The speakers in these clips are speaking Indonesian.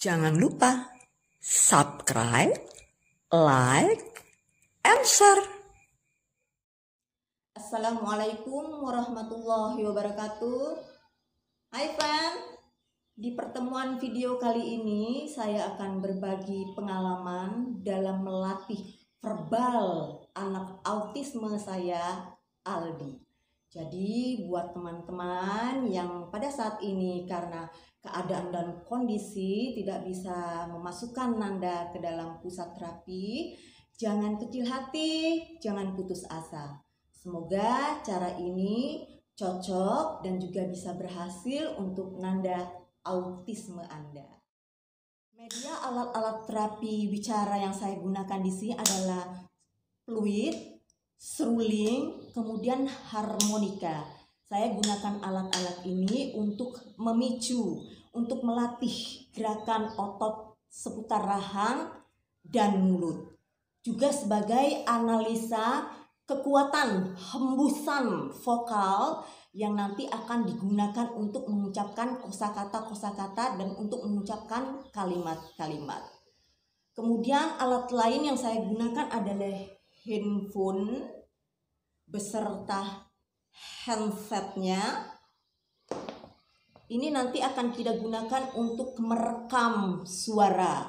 Jangan lupa subscribe, like, and share. Assalamualaikum warahmatullahi wabarakatuh. Hai friend, di pertemuan video kali ini saya akan berbagi pengalaman dalam melatih verbal anak autisme saya, Aldi. Jadi buat teman-teman yang pada saat ini karena keadaan dan kondisi tidak bisa memasukkan Nanda ke dalam pusat terapi, jangan kecil hati, jangan putus asa. Semoga cara ini cocok dan juga bisa berhasil untuk Nanda autisme Anda. Media alat-alat terapi bicara yang saya gunakan di sini adalah fluid, seruling, kemudian harmonika. Saya gunakan alat-alat ini untuk memicu, untuk melatih gerakan otot seputar rahang dan mulut. Juga sebagai analisa kekuatan hembusan vokal yang nanti akan digunakan untuk mengucapkan kosakata-kosakata dan untuk mengucapkan kalimat-kalimat. Kemudian alat lain yang saya gunakan adalah handphone beserta handsetnya. Ini nanti akan kita gunakan untuk merekam suara.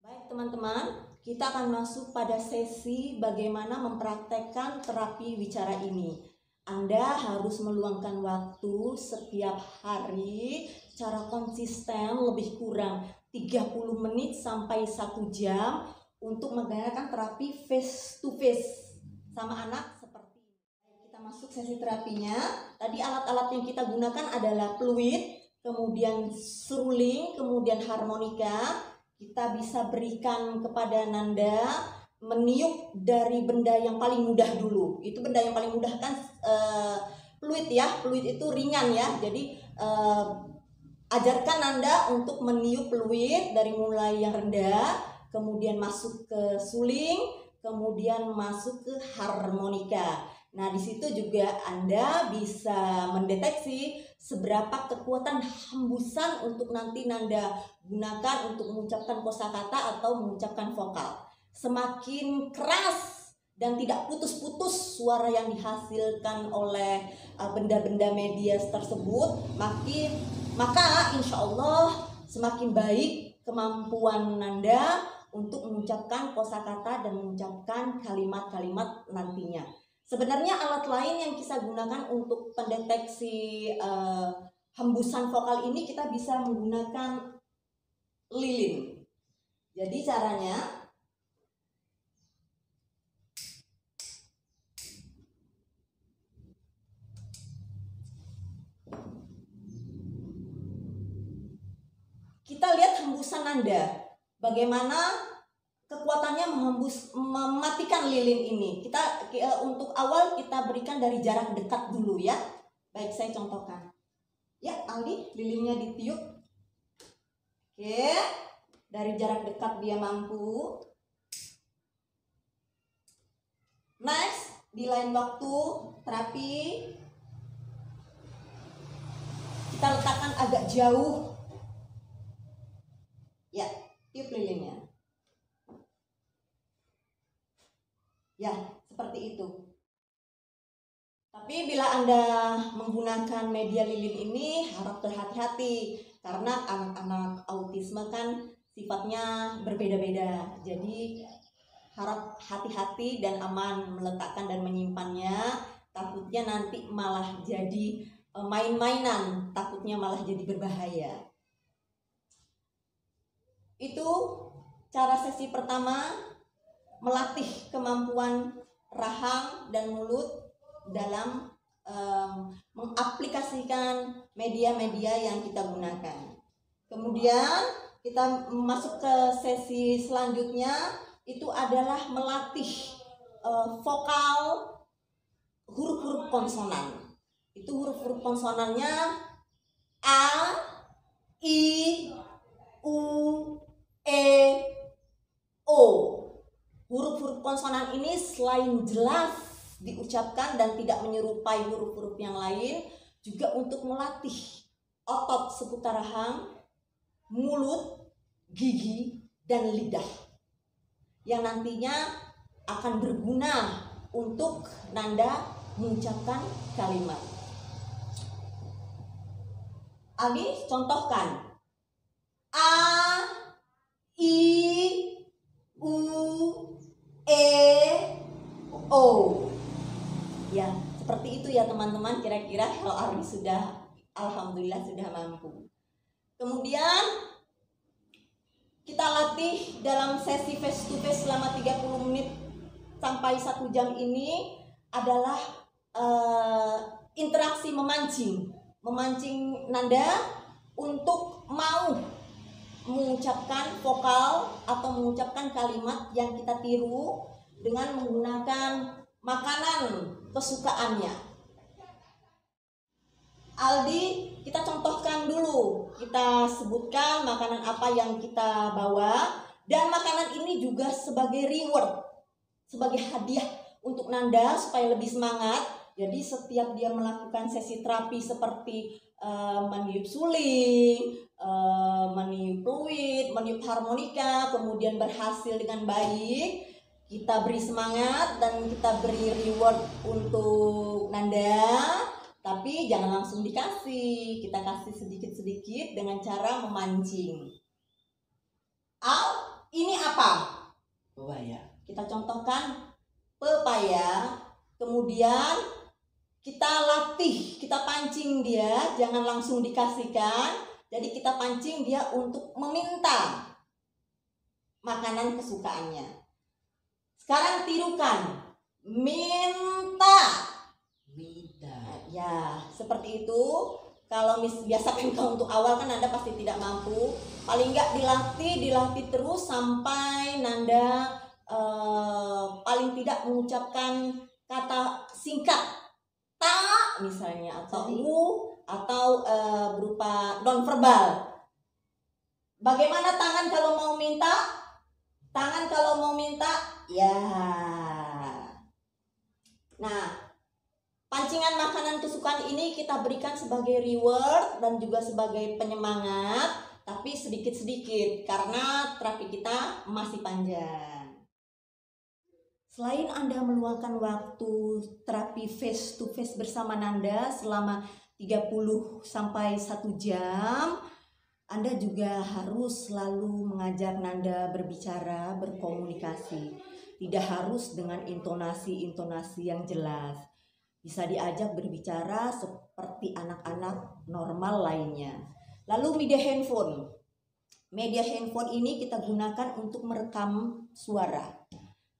Baik teman-teman, kita akan masuk pada sesi bagaimana mempraktekkan terapi bicara ini. Anda harus meluangkan waktu setiap hari secara konsisten lebih kurang 30 menit sampai 1 jam untuk menggunakan terapi face to face sama anak seperti ini. Kita masuk sesi terapinya. Tadi alat-alat yang kita gunakan adalah fluid, kemudian seruling, kemudian harmonika. Kita bisa berikan kepada Nanda meniup dari benda yang paling mudah dulu. Itu benda yang paling mudah kan fluid ya. Fluid itu ringan ya. Jadi ajarkan Nanda untuk meniup fluid dari mulai yang rendah, kemudian masuk ke suling, kemudian masuk ke harmonika. Nah, di situ juga Anda bisa mendeteksi seberapa kekuatan hembusan untuk nanti Nanda gunakan untuk mengucapkan kosakata atau mengucapkan vokal. Semakin keras dan tidak putus-putus suara yang dihasilkan oleh benda-benda media tersebut, maka insya Allah semakin baik kemampuan Nanda untuk mengucapkan kosakata dan mengucapkan kalimat-kalimat nantinya. Sebenarnya alat lain yang kita gunakan untuk pendeteksi hembusan vokal ini kita bisa menggunakan lilin. Jadi caranya kita lihat hembusan Anda. Bagaimana kekuatannya mematikan lilin ini. Kita untuk awal kita berikan dari jarak dekat dulu ya. Baik, saya contohkan. Ya, Aldi, lilinnya ditiup. Oke. Dari jarak dekat dia mampu. Next, di lain waktu terapi kita letakkan agak jauh. Ya, tiup lilinnya. Ya, seperti itu. Tapi bila Anda menggunakan media lilin ini harap berhati-hati karena anak-anak autisme kan sifatnya berbeda-beda. Jadi harap hati-hati dan aman meletakkan dan menyimpannya. Takutnya nanti malah jadi main-mainan, takutnya malah jadi berbahaya. Itu cara sesi pertama, melatih kemampuan rahang dan mulut dalam mengaplikasikan media-media yang kita gunakan. Kemudian kita masuk ke sesi selanjutnya, itu adalah melatih vokal huruf-huruf konsonan. Itu huruf-huruf konsonannya A, I, U, E, O. Huruf-huruf konsonan ini selain jelas diucapkan dan tidak menyerupai huruf-huruf yang lain, juga untuk melatih otot seputar rahang mulut, gigi, dan lidah yang nantinya akan berguna untuk Nanda mengucapkan kalimat. Aldi contohkan. A, I, U, E, O. Ya, seperti itu ya teman-teman, kira-kira kalau Ardi sudah, alhamdulillah sudah mampu. Kemudian kita latih dalam sesi face to face selama 30 menit sampai 1 jam ini adalah interaksi memancing Nanda untuk mau mengucapkan vokal atau mengucapkan kalimat yang kita tiru dengan menggunakan makanan kesukaannya. Aldi, kita contohkan dulu, kita sebutkan makanan apa yang kita bawa, dan makanan ini juga sebagai reward, sebagai hadiah untuk Nanda supaya lebih semangat. Jadi setiap dia melakukan sesi terapi seperti meniup suling, meniup fluid, meniup harmonika, kemudian berhasil dengan baik, kita beri semangat dan kita beri reward untuk Nanda. Tapi jangan langsung dikasih, kita kasih sedikit-sedikit dengan cara memancing. Al, ini apa? Pepaya. Kita contohkan pepaya, kemudian kita latih, kita pancing dia, jangan langsung dikasihkan. Jadi kita pancing dia untuk meminta makanan kesukaannya. Sekarang tirukan, minta. Ya, seperti itu. Kalau biasakan kau untuk awal kan Nanda pasti tidak mampu. Paling enggak dilatih terus sampai Nanda paling tidak mengucapkan kata singkat. Ta misalnya, atau u, atau berupa non verbal. Bagaimana tangan kalau mau minta? Tangan kalau mau minta, ya. Nah, pancingan makanan kesukaan ini kita berikan sebagai reward dan juga sebagai penyemangat, tapi sedikit-sedikit karena terapi kita masih panjang. Selain Anda meluangkan waktu terapi face to face bersama Nanda selama 30 sampai 1 jam, Anda juga harus selalu mengajar Nanda berbicara, berkomunikasi. Tidak harus dengan intonasi-intonasi yang jelas. Bisa diajak berbicara seperti anak-anak normal lainnya. Lalu media handphone. Media handphone ini kita gunakan untuk merekam suara.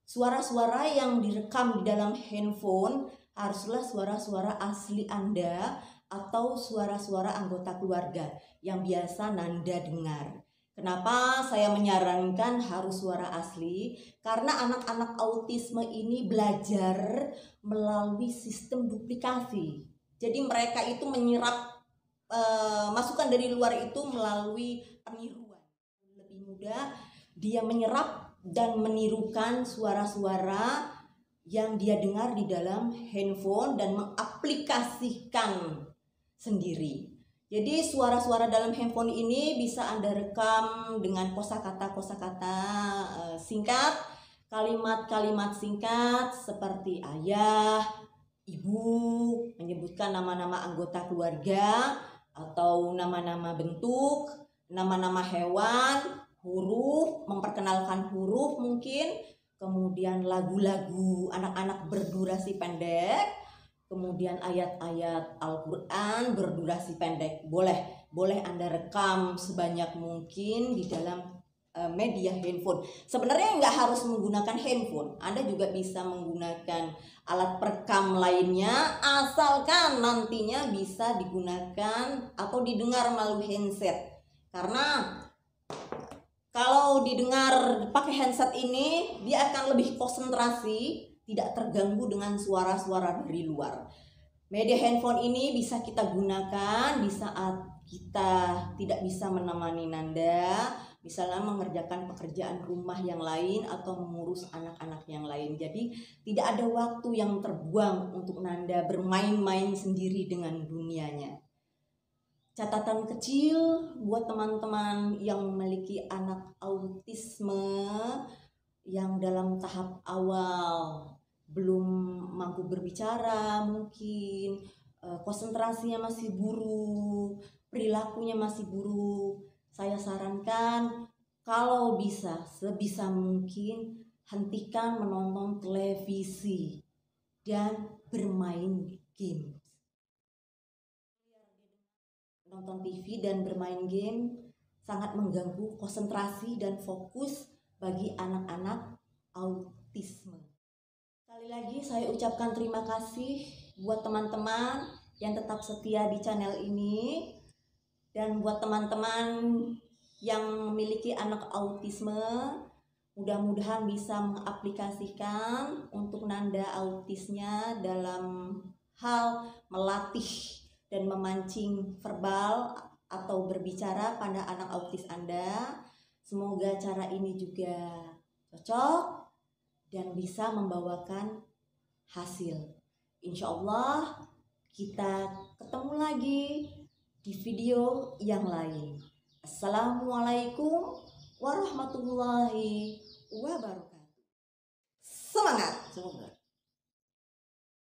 Suara-suara yang direkam di dalam handphone haruslah suara-suara asli Anda atau suara-suara anggota keluarga yang biasa Nanda dengar. Kenapa saya menyarankan harus suara asli? Karena anak-anak autisme ini belajar melalui sistem duplikasi. Jadi mereka itu menyerap masukan dari luar itu melalui peniruan. Lebih mudah dia menyerap dan menirukan suara-suara yang dia dengar di dalam handphone dan mengaplikasikan sendiri. Jadi suara-suara dalam handphone ini bisa Anda rekam dengan kosakata-kosakata singkat, kalimat-kalimat singkat seperti ayah, ibu, menyebutkan nama-nama anggota keluarga atau nama-nama bentuk, nama-nama hewan, huruf, memperkenalkan huruf mungkin, kemudian lagu-lagu anak-anak berdurasi pendek, kemudian ayat-ayat Al-Quran berdurasi pendek. Boleh Anda rekam sebanyak mungkin di dalam media handphone. Sebenarnya nggak harus menggunakan handphone, Anda juga bisa menggunakan alat perekam lainnya, asalkan nantinya bisa digunakan atau didengar melalui handset. Karena kalau didengar pakai handset ini, dia akan lebih konsentrasi, tidak terganggu dengan suara-suara dari luar. Media handphone ini bisa kita gunakan di saat kita tidak bisa menemani Nanda, misalnya mengerjakan pekerjaan rumah yang lain atau mengurus anak-anak yang lain. Jadi tidak ada waktu yang terbuang untuk Nanda bermain-main sendiri dengan dunianya. catatan kecil buat teman-teman yang memiliki anak autisme yang dalam tahap awal belum mampu berbicara, mungkin konsentrasinya masih buruk, perilakunya masih buruk. Saya sarankan kalau bisa, sebisa mungkin hentikan menonton televisi dan bermain game. Nonton TV dan bermain game sangat mengganggu konsentrasi dan fokus bagi anak-anak autisme. Sekali lagi saya ucapkan terima kasih buat teman-teman yang tetap setia di channel ini, dan buat teman-teman yang memiliki anak autisme, mudah-mudahan bisa mengaplikasikan untuk nanda autisnya dalam hal melatih dan memancing verbal atau berbicara pada anak autis Anda. Semoga cara ini juga cocok dan bisa membawakan hasil. Insya Allah kita ketemu lagi di video yang lain. Assalamualaikum warahmatullahi wabarakatuh. Semangat! Semangat.